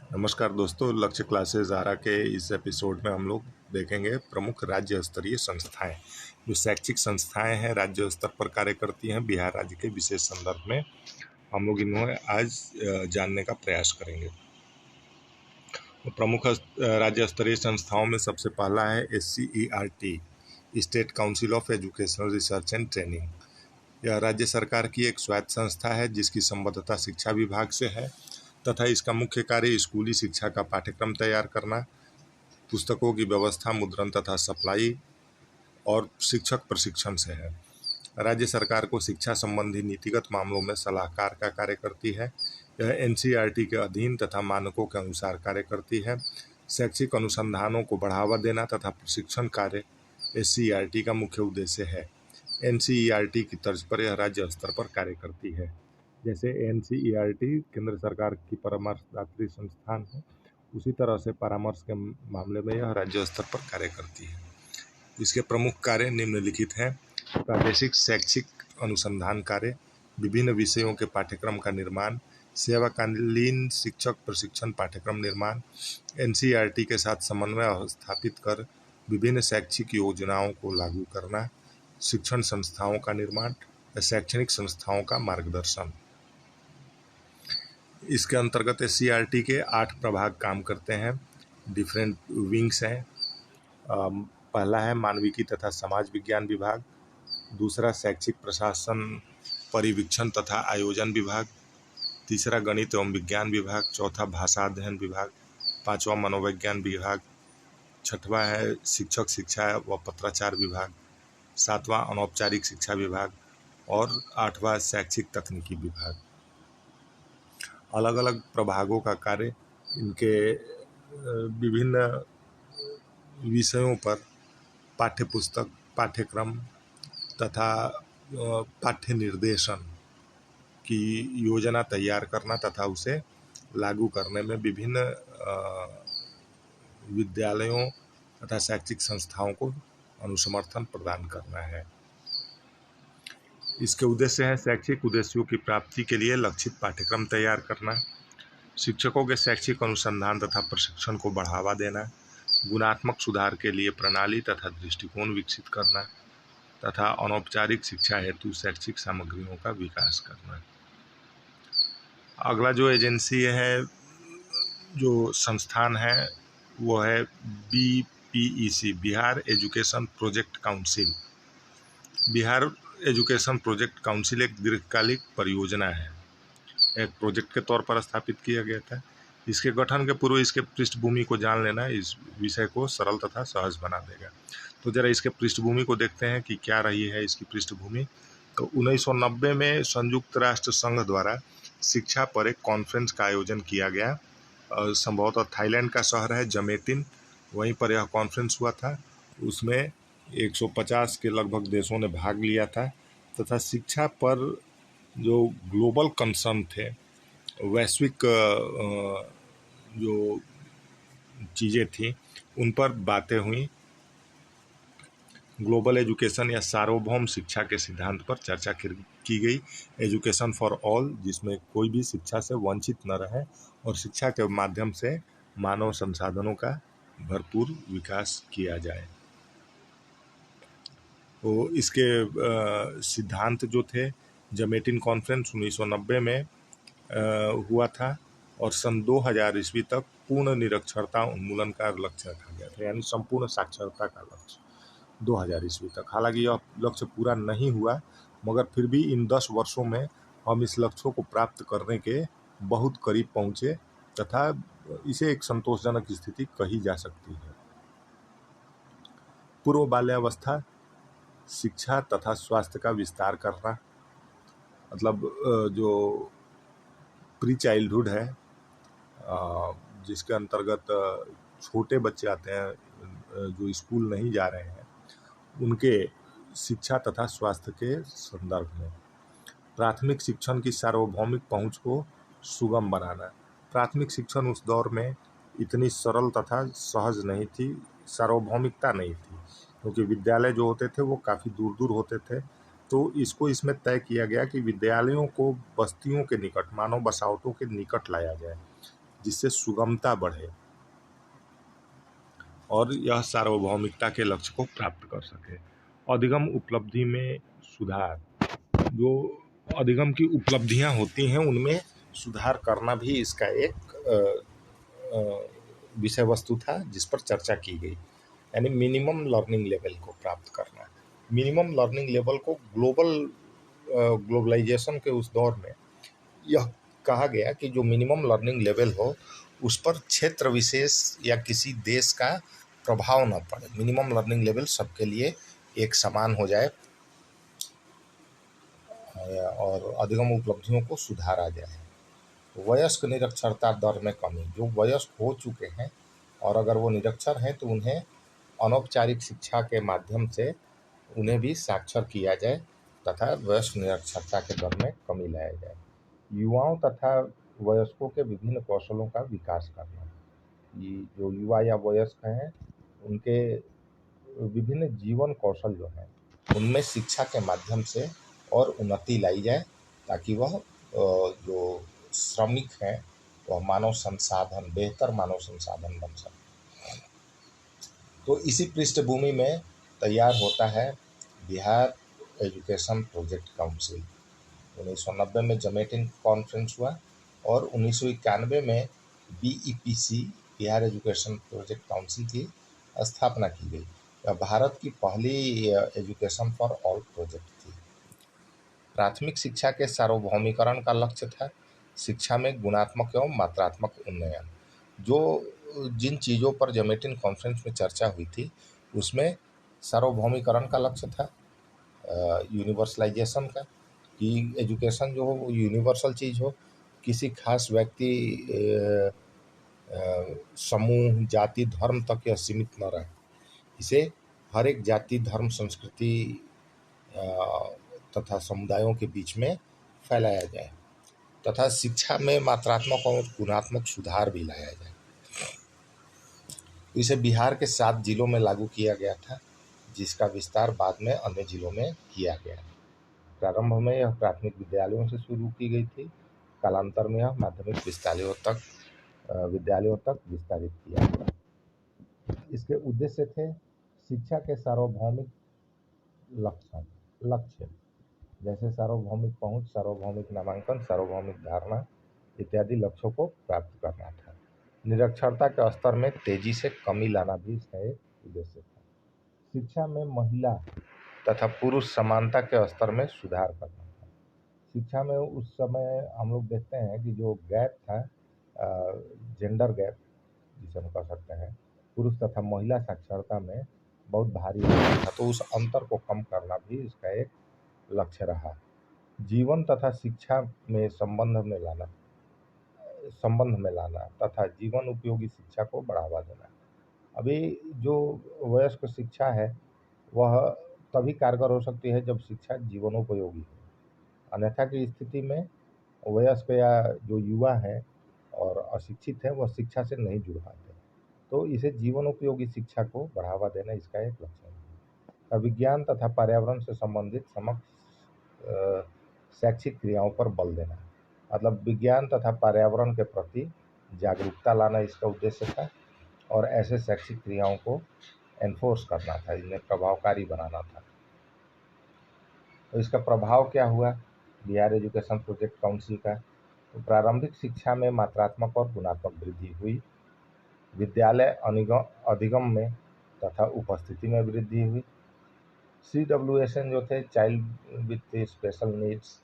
नमस्कार दोस्तों, लक्ष्य क्लासेस आरा के इस एपिसोड में हम लोग देखेंगे प्रमुख राज्य स्तरीय संस्थाएं। जो शैक्षिक संस्थाएं हैं राज्य स्तर पर कार्य करती हैं बिहार राज्य के विशेष संदर्भ में हम लोग इन्हें आज जानने का प्रयास करेंगे। प्रमुख राज्य स्तरीय संस्थाओं में सबसे पहला है SCERT, state council of educational research and training. यह राज्य सरकार की एक स्वायत्त संस्था है जिसकी संबद्धता शिक्षा विभाग से है तथा इसका मुख्य कार्य स्कूली शिक्षा का पाठ्यक्रम तैयार करना, पुस्तकों की व्यवस्था, मुद्रण तथा सप्लाई और शिक्षक प्रशिक्षण से है। राज्य सरकार को शिक्षा संबंधी नीतिगत मामलों में सलाहकार का कार्य करती है। यह NCERT के अधीन तथा मानकों के अनुसार कार्य करती है। शैक्षिक अनुसंधानों को बढ़ावा देना तथा प्रशिक्षण कार्य SCERT का मुख्य उद्देश्य है। NCERT की तर्ज पर यह राज्य स्तर पर कार्य करती है। जैसे NCERT केंद्र सरकार की परामर्शदात्री संस्थान है, उसी तरह से परामर्श के मामले में यह राज्य स्तर पर कार्य करती है। इसके प्रमुख कार्य निम्नलिखित हैं: प्रादेशिक शैक्षिक अनुसंधान कार्य, विभिन्न विषयों के पाठ्यक्रम का निर्माण, सेवाकालीन शिक्षक प्रशिक्षण पाठ्यक्रम निर्माण, NCERT के साथ समन्वय स्थापित कर विभिन्न शैक्षिक योजनाओं को लागू करना, शिक्षण संस्थाओं का निर्माण, शैक्षणिक संस्थाओं का मार्गदर्शन। इसके अंतर्गत SCERT के 8 प्रभाग काम करते हैं। डिफरेंट विंग्स हैं। पहला है मानविकी तथा समाज विज्ञान विभाग, दूसरा शैक्षिक प्रशासन परिवीक्षण तथा आयोजन विभाग, तीसरा गणित एवं विज्ञान विभाग, चौथा भाषा अध्ययन विभाग, पांचवा मनोविज्ञान विभाग, छठवां है शिक्षक शिक्षा व पत्राचार विभाग, सातवां अनौपचारिक शिक्षा विभाग और आठवां शैक्षिक तकनीकी विभाग। अलग अलग प्रभागों का कार्य इनके विभिन्न विषयों पर पाठ्यपुस्तक, पाठ्यक्रम तथा पाठ्य निर्देशन की योजना तैयार करना तथा उसे लागू करने में विभिन्न विद्यालयों तथा शैक्षिक संस्थाओं को अनुसमर्थन प्रदान करना है। इसके उद्देश्य हैं शैक्षिक उद्देश्यों की प्राप्ति के लिए लक्षित पाठ्यक्रम तैयार करना, शिक्षकों के शैक्षिक अनुसंधान तथा प्रशिक्षण को बढ़ावा देना, गुणात्मक सुधार के लिए प्रणाली तथा दृष्टिकोण विकसित करना तथा अनौपचारिक शिक्षा हेतु शैक्षिक सामग्रियों का विकास करना। अगला जो एजेंसी है, जो संस्थान है, वो है BPEC, Bihar education project council. Bihar education project council एक दीर्घकालिक परियोजना है, एक प्रोजेक्ट के तौर पर स्थापित किया गया था। इसके गठन के पूर्व इसके पृष्ठभूमि को जान लेना इस विषय को सरल तथा सहज बना देगा। तो जरा इसके पृष्ठभूमि को देखते हैं कि क्या रही है इसकी पृष्ठभूमि। तो 1990 में संयुक्त राष्ट्र संघ द्वारा शिक्षा पर एक कॉन्फ्रेंस का आयोजन किया गया। संभवतः थाईलैंड का शहर है जमेटिन, वहीं पर यह कॉन्फ्रेंस हुआ था। उसमें 150 के लगभग देशों ने भाग लिया था तथा शिक्षा पर जो ग्लोबल कंसर्न थे, वैश्विक जो चीज़ें थी, उन पर बातें हुई। ग्लोबल एजुकेशन या सार्वभौम शिक्षा के सिद्धांत पर चर्चा की गई। एजुकेशन फॉर ऑल, जिसमें कोई भी शिक्षा से वंचित न रहे और शिक्षा के माध्यम से मानव संसाधनों का भरपूर विकास किया जाए। तो इसके सिद्धांत जो थे, जमेटिन कॉन्फ्रेंस 1990 में हुआ था और सन 2000 ईस्वी तक पूर्ण निरक्षरता उन्मूलन का लक्ष्य रखा गया था, यानी संपूर्ण साक्षरता का लक्ष्य 2000 ईस्वी तक। हालांकि यह लक्ष्य पूरा नहीं हुआ, मगर फिर भी इन 10 वर्षों में हम इस लक्ष्य को प्राप्त करने के बहुत करीब पहुँचे तथा इसे एक संतोषजनक स्थिति कही जा सकती है। पूर्व बाल्यावस्था शिक्षा तथा स्वास्थ्य का विस्तार करना, मतलब जो प्री चाइल्डहुड है, जिसके अंतर्गत छोटे बच्चे आते हैं जो स्कूल नहीं जा रहे हैं, उनके शिक्षा तथा स्वास्थ्य के संदर्भ में। प्राथमिक शिक्षण की सार्वभौमिक पहुंच को सुगम बनाना। प्राथमिक शिक्षण उस दौर में इतनी सरल तथा सहज नहीं थी, सार्वभौमिकता नहीं थी, क्योंकि विद्यालय जो होते थे वो काफ़ी दूर दूर होते थे। तो इसको इसमें तय किया गया कि विद्यालयों को बस्तियों के निकट, मानव बसावटों के निकट लाया जाए, जिससे सुगमता बढ़े और यह सार्वभौमिकता के लक्ष्य को प्राप्त कर सके। अधिगम उपलब्धि में सुधार, जो अधिगम की उपलब्धियां होती हैं उनमें सुधार करना भी इसका एक विषय वस्तु था जिस पर चर्चा की गई, यानी मिनिमम लर्निंग लेवल को प्राप्त करना। मिनिमम लर्निंग लेवल को ग्लोबलाइजेशन के उस दौर में यह कहा गया कि जो मिनिमम लर्निंग लेवल हो उस पर क्षेत्र विशेष या किसी देश का प्रभाव न पड़े। मिनिमम लर्निंग लेवल सबके लिए एक समान हो जाए और अधिगम उपलब्धियों को सुधारा जाए। वयस्क निरक्षरता दर में कमी, जो वयस्क हो चुके हैं और अगर वो निरक्षर हैं तो उन्हें अनौपचारिक शिक्षा के माध्यम से उन्हें भी साक्षर किया जाए तथा वयस्क निरक्षरता के दर में कमी लाया जाए। युवाओं तथा वयस्कों के विभिन्न कौशलों का विकास करना, ये जो युवा या वयस्क हैं उनके विभिन्न जीवन कौशल जो हैं उनमें शिक्षा के माध्यम से और उन्नति लाई जाए ताकि वह जो श्रमिक हैं वह मानव संसाधन, बेहतर मानव संसाधन बन सके। तो इसी पृष्ठभूमि में तैयार होता है बिहार एजुकेशन प्रोजेक्ट काउंसिल। 1990 में जमेटिन कॉन्फ्रेंस हुआ और 1991 में BEPC Bihar education project council की स्थापना की गई। यह भारत की पहली एजुकेशन फॉर ऑल प्रोजेक्ट थी। प्राथमिक शिक्षा के सार्वभौमिकरण का लक्ष्य था शिक्षा में गुणात्मक एवं मात्रात्मक उन्नयन। जो जिन चीज़ों पर जमेटिन कॉन्फ्रेंस में चर्चा हुई थी उसमें सार्वभौमिकरण का लक्ष्य था, यूनिवर्सलाइजेशन का, कि एजुकेशन जो हो वो यूनिवर्सल चीज़ हो, किसी खास व्यक्ति समूह जाति धर्म तक यह सीमित न रहे। इसे हर एक जाति धर्म संस्कृति तथा समुदायों के बीच में फैलाया जाए तथा शिक्षा में मात्रात्मक और गुणात्मक सुधार भी लाया जाए। इसे बिहार के 7 जिलों में लागू किया गया था जिसका विस्तार बाद में अन्य जिलों में किया गया। प्रारंभ में यह प्राथमिक विद्यालयों से शुरू की गई थी, कालांतर में यह माध्यमिक विद्यालयों तक विस्तारित किया गया। इसके उद्देश्य थे शिक्षा के सार्वभौमिक लक्ष्य जैसे सार्वभौमिक पहुंच, सार्वभौमिक नामांकन, सार्वभौमिक धारणा इत्यादि लक्ष्यों को प्राप्त करना था। निरक्षरता के स्तर में तेजी से कमी लाना भी इसका एक उद्देश्य था। शिक्षा में महिला तथा पुरुष समानता के स्तर में सुधार करना था। शिक्षा में उस समय हम लोग देखते हैं कि जो गैप था, जेंडर गैप जिसे हम कह सकते हैं, पुरुष तथा महिला साक्षरता में बहुत भारी होता था, तो उस अंतर को कम करना भी इसका एक लक्ष्य रहा। जीवन तथा शिक्षा में संबंध में लाना तथा जीवन उपयोगी शिक्षा को बढ़ावा देना। अभी जो वयस्क शिक्षा है वह तभी कारगर हो सकती है जब शिक्षा जीवनोपयोगी हो, अन्यथा की स्थिति में वयस्क या जो युवा है और अशिक्षित है वह शिक्षा से नहीं जुड़ पाते। तो इसे जीवनोपयोगी शिक्षा को बढ़ावा देना इसका एक लक्ष्य है। विज्ञान तथा पर्यावरण से संबंधित शैक्षिक क्रियाओं पर बल देना, मतलब विज्ञान तथा पर्यावरण के प्रति जागरूकता लाना इसका उद्देश्य था और ऐसे शैक्षिक क्रियाओं को एनफोर्स करना था, इन्हें प्रभावकारी बनाना था। तो इसका प्रभाव क्या हुआ बिहार एजुकेशन प्रोजेक्ट काउंसिल का? तो प्रारंभिक शिक्षा में मात्रात्मक और गुणात्मक वृद्धि हुई, विद्यालय अधिगम में तथा उपस्थिति में वृद्धि हुई। CWSN जो थे, चाइल्ड विथ स्पेशल नीड्स,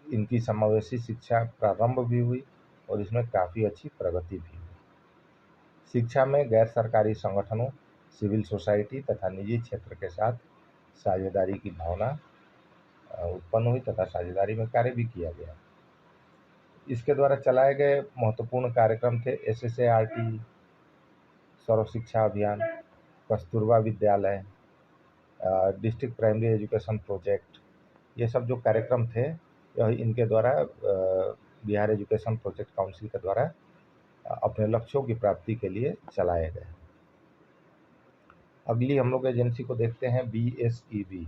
इनकी समावेशी शिक्षा प्रारंभ भी हुई और इसमें काफ़ी अच्छी प्रगति भी हुई। शिक्षा में गैर सरकारी संगठनों, सिविल सोसाइटी तथा निजी क्षेत्र के साथ साझेदारी की भावना उत्पन्न हुई तथा साझेदारी में कार्य भी किया गया। इसके द्वारा चलाए गए महत्वपूर्ण कार्यक्रम थे SSART, सर्व शिक्षा अभियान, कस्तूरबा विद्यालय, डिस्ट्रिक्ट प्राइमरी एजुकेशन प्रोजेक्ट। ये सब जो कार्यक्रम थे यह इनके द्वारा बिहार एजुकेशन प्रोजेक्ट काउंसिल के द्वारा अपने लक्ष्यों की प्राप्ति के लिए चलाए गए। अगली हम लोग एजेंसी को देखते हैं BSEB,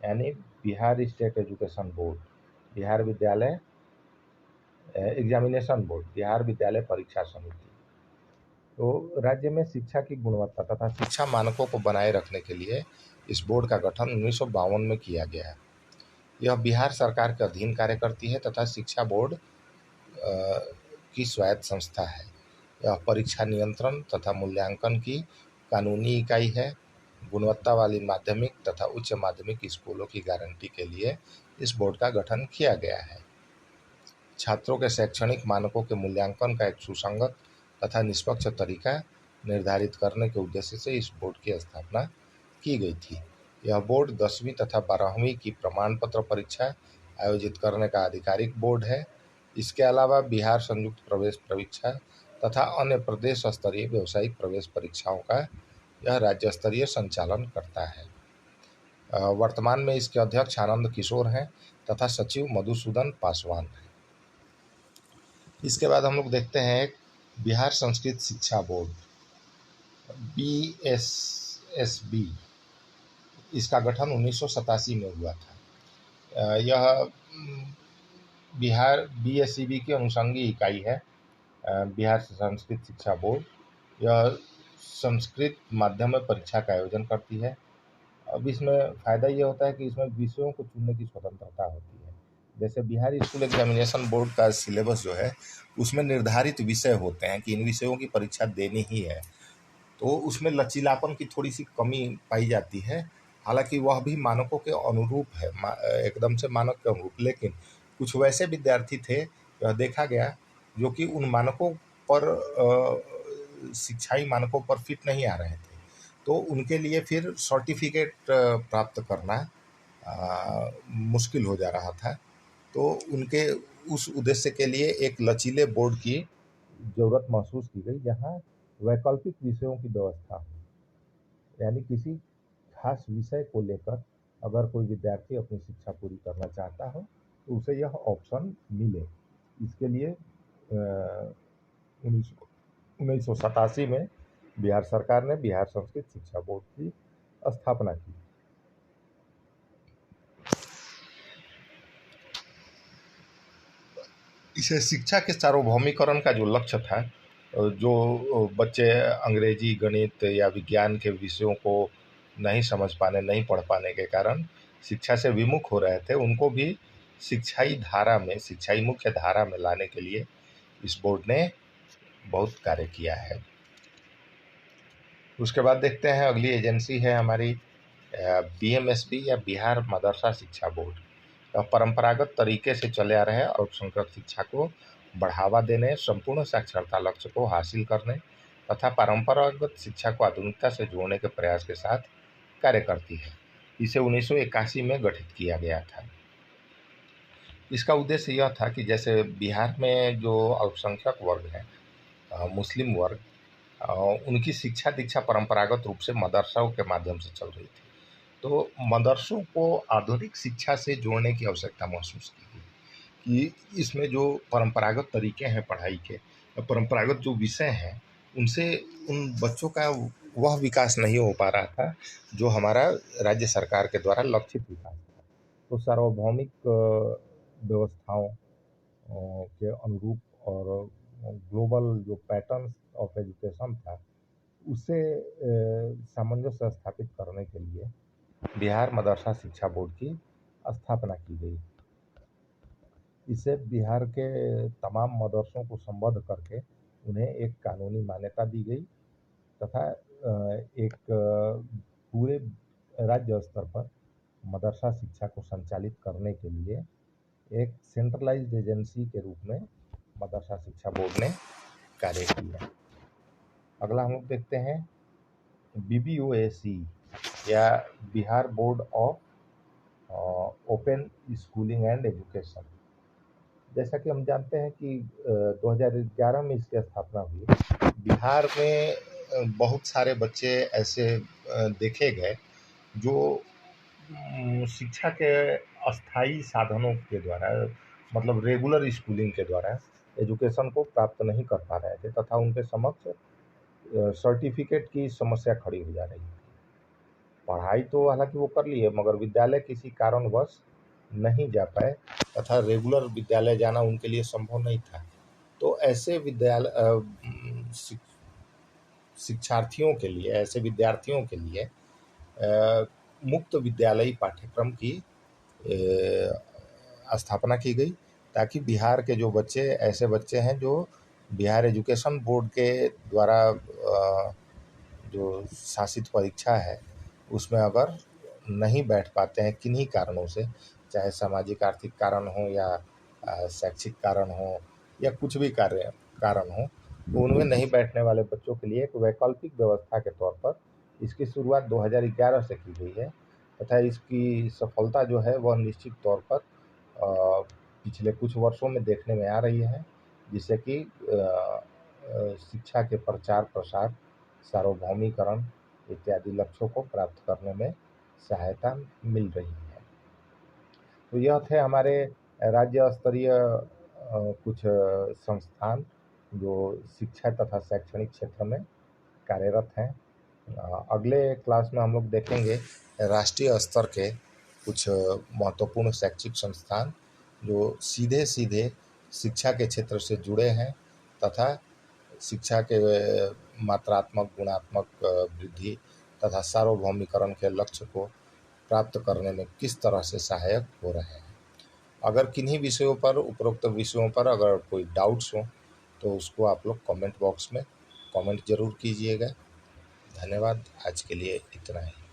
यानी Bihar state education board, Bihar विद्यालय एग्जामिनेशन बोर्ड, बिहार विद्यालय परीक्षा समिति। तो राज्य में शिक्षा की गुणवत्ता तथा शिक्षा मानकों को बनाए रखने के लिए इस बोर्ड का गठन 1952 में किया गया है। यह बिहार सरकार के अधीन कार्य करती है तथा शिक्षा बोर्ड की स्वायत्त संस्था है। यह परीक्षा नियंत्रण तथा मूल्यांकन की कानूनी इकाई है। गुणवत्ता वाली माध्यमिक तथा उच्च माध्यमिक स्कूलों की गारंटी के लिए इस बोर्ड का गठन किया गया है। छात्रों के शैक्षणिक मानकों के मूल्यांकन का एक सुसंगत तथा निष्पक्ष तरीका निर्धारित करने के उद्देश्य से इस बोर्ड की स्थापना की गई थी। यह बोर्ड 10वीं तथा 12वीं की प्रमाण पत्र परीक्षा आयोजित करने का आधिकारिक बोर्ड है। इसके अलावा बिहार संयुक्त प्रवेश परीक्षा तथा अन्य प्रदेश स्तरीय व्यावसायिक प्रवेश परीक्षाओं का यह राज्य स्तरीय संचालन करता है। वर्तमान में इसके अध्यक्ष आनंद किशोर हैं तथा सचिव मधुसूदन पासवान हैं। इसके बाद हम लोग देखते हैं बिहार संस्कृत शिक्षा बोर्ड, BSSB। इसका गठन 1987 में हुआ था। यह बिहार BSEB की अनुषंगी इकाई है। बिहार संस्कृत शिक्षा बोर्ड यह संस्कृत माध्यम में परीक्षा का आयोजन करती है। अब इसमें फ़ायदा ये होता है कि इसमें विषयों को चुनने की स्वतंत्रता होती है। जैसे बिहार स्कूल एग्जामिनेशन बोर्ड का सिलेबस जो है उसमें निर्धारित विषय होते हैं कि इन विषयों की परीक्षा देनी ही है, तो उसमें लचीलापन की थोड़ी सी कमी पाई जाती है। हालांकि वह भी मानकों के अनुरूप है, एकदम से मानक के अनुरूप, लेकिन कुछ वैसे विद्यार्थी थे, यह देखा गया, जो कि उन मानकों पर शिक्षाई मानकों पर फिट नहीं आ रहे थे, तो उनके लिए फिर सर्टिफिकेट प्राप्त करना मुश्किल हो जा रहा था। तो उनके उस उद्देश्य के लिए एक लचीले बोर्ड की ज़रूरत महसूस की गई, जहां वैकल्पिक विषयों की व्यवस्था हो। यानी किसी खास विषय को लेकर अगर कोई विद्यार्थी अपनी शिक्षा पूरी करना चाहता हो तो उसे यह ऑप्शन मिले। इसके लिए 1987 में बिहार सरकार ने बिहार संस्कृत शिक्षा बोर्ड की स्थापना की। इसे शिक्षा के सार्वभौमिकरण का जो लक्ष्य था, जो बच्चे अंग्रेजी, गणित या विज्ञान के विषयों को नहीं समझ पाने, नहीं पढ़ पाने के कारण शिक्षा से विमुख हो रहे थे, उनको भी शिक्षाई मुख्य धारा में लाने के लिए इस बोर्ड ने बहुत कार्य किया है। उसके बाद देखते हैं अगली एजेंसी है हमारी BMSB या बिहार मदरसा शिक्षा बोर्ड। परंपरागत तरीके से चले आ रहे अल्पसंख्यक शिक्षा को बढ़ावा देने, संपूर्ण साक्षरता लक्ष्य को हासिल करने तथा परंपरागत शिक्षा को आधुनिकता से जोड़ने के प्रयास के साथ कार्य करती है। इसे 1981 में गठित किया गया था। इसका उद्देश्य यह था कि जैसे बिहार में जो अल्पसंख्यक वर्ग है, मुस्लिम वर्ग, उनकी शिक्षा दीक्षा परंपरागत रूप से मदरसों के माध्यम से चल रही थी, तो मदरसों को आधुनिक शिक्षा से जोड़ने की आवश्यकता महसूस की गई कि इसमें जो परंपरागत तरीके हैं पढ़ाई के, परंपरागत जो विषय हैं, उनसे उन बच्चों का वह विकास नहीं हो पा रहा था जो हमारा राज्य सरकार के द्वारा लक्षित विकास था। तो सार्वभौमिक व्यवस्थाओं के अनुरूप और ग्लोबल जो पैटर्न ऑफ एजुकेशन था, उससे सामंजस्य स्थापित करने के लिए बिहार मदरसा शिक्षा बोर्ड की स्थापना की गई। इसे बिहार के तमाम मदरसों को संबद्ध करके उन्हें एक कानूनी मान्यता दी गई तथा एक पूरे राज्य स्तर पर मदरसा शिक्षा को संचालित करने के लिए एक सेंट्रलाइज्ड एजेंसी के रूप में मदरसा शिक्षा बोर्ड ने कार्य किया। अगला हम लोग देखते हैं BBOAC या Bihar board of open schooling and education. जैसा कि हम जानते हैं कि 2011 में इसकी स्थापना हुई। बिहार में बहुत सारे बच्चे ऐसे देखे गए जो शिक्षा के अस्थाई साधनों के द्वारा, मतलब रेगुलर स्कूलिंग के द्वारा एजुकेशन को प्राप्त नहीं कर पा रहे थे तथा उनके समक्ष सर्टिफिकेट की समस्या खड़ी हो जा रही थी। पढ़ाई तो हालांकि वो कर लिए, मगर विद्यालय किसी कारणवश नहीं जा पाए, तथा रेगुलर विद्यालय जाना उनके लिए संभव नहीं था। तो ऐसे शिक्षार्थियों के लिए, ऐसे विद्यार्थियों के लिए मुक्त विद्यालयी पाठ्यक्रम की स्थापना की गई, ताकि बिहार के जो बच्चे, ऐसे बच्चे हैं जो बिहार एजुकेशन बोर्ड के द्वारा जो शासित परीक्षा है उसमें अगर नहीं बैठ पाते हैं किन्हीं कारणों से, चाहे सामाजिक आर्थिक कारण हो या शैक्षिक कारण हो या कुछ भी कारण हो, तो उनमें नहीं बैठने वाले बच्चों के लिए एक वैकल्पिक व्यवस्था के तौर पर इसकी शुरुआत 2011 से की गई है तथा इसकी सफलता जो है वह निश्चित तौर पर पिछले कुछ वर्षों में देखने में आ रही है, जिससे कि शिक्षा के प्रचार प्रसार, सार्वभौमिकरण इत्यादि लक्ष्यों को प्राप्त करने में सहायता मिल रही है। तो यह थे हमारे राज्य स्तरीय कुछ संस्थान जो शिक्षा तथा शैक्षणिक क्षेत्र में कार्यरत हैं। अगले क्लास में हम लोग देखेंगे राष्ट्रीय स्तर के कुछ महत्वपूर्ण शैक्षिक संस्थान जो सीधे सीधे शिक्षा के क्षेत्र से जुड़े हैं तथा शिक्षा के मात्रात्मक गुणात्मक वृद्धि तथा सार्वभौमिकरण के लक्ष्य को प्राप्त करने में किस तरह से सहायक हो रहे हैं। अगर किन्हीं विषयों पर, उपरोक्त विषयों पर अगर कोई डाउट्स हो तो उसको आप लोग कमेंट बॉक्स में कमेंट जरूर कीजिएगा। धन्यवाद। आज के लिए इतना ही।